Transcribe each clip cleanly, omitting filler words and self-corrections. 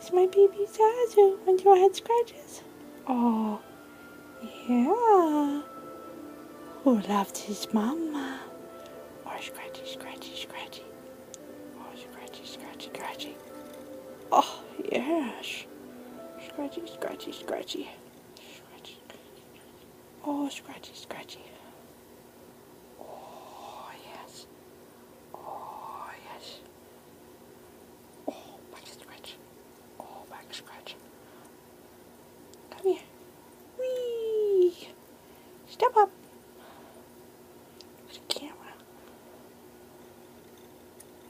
It's my baby Zazu. Want your head scratches? Oh, yeah. Who loves his mama? Oh, scratchy, scratchy, scratchy. Oh, scratchy, scratchy, scratchy. Oh, yes. Scratchy, scratchy, scratchy. Scratchy. Oh, scratchy, scratchy. Oh, yes. Oh, yes. Oh, back scratch. Oh, back scratch. Come here. Whee! Step up. There's a camera.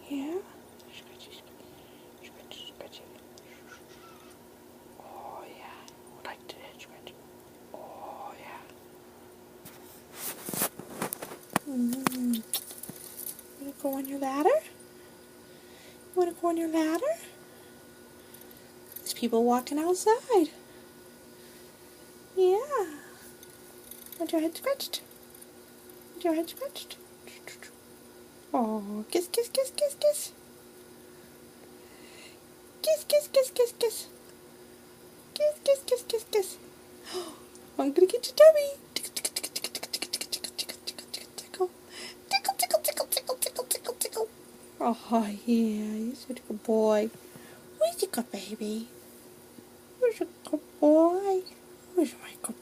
Yeah? Scratchy, scratchy, scratchy. Oh, yeah. I like to scratch. Oh, yeah. You want to go on your ladder? You want to go on your ladder? There's people walking outside. Yeah. Want your head scratched? Want your head scratched? Oh, kiss, kiss, kiss, kiss, kiss. Kiss, kiss, kiss, kiss, kiss. Kiss, kiss, kiss, kiss, kiss. I'm gonna get your tummy. Tickle, tickle, tickle, tickle, tickle, tickle, tickle, tickle, tickle, tickle, tickle. Tickle, tickle, tickle, tickle, tickle, tickle, tickle. Oh, yeah, you're such a good boy. Where's your good baby? Where's your good boy? Where's my good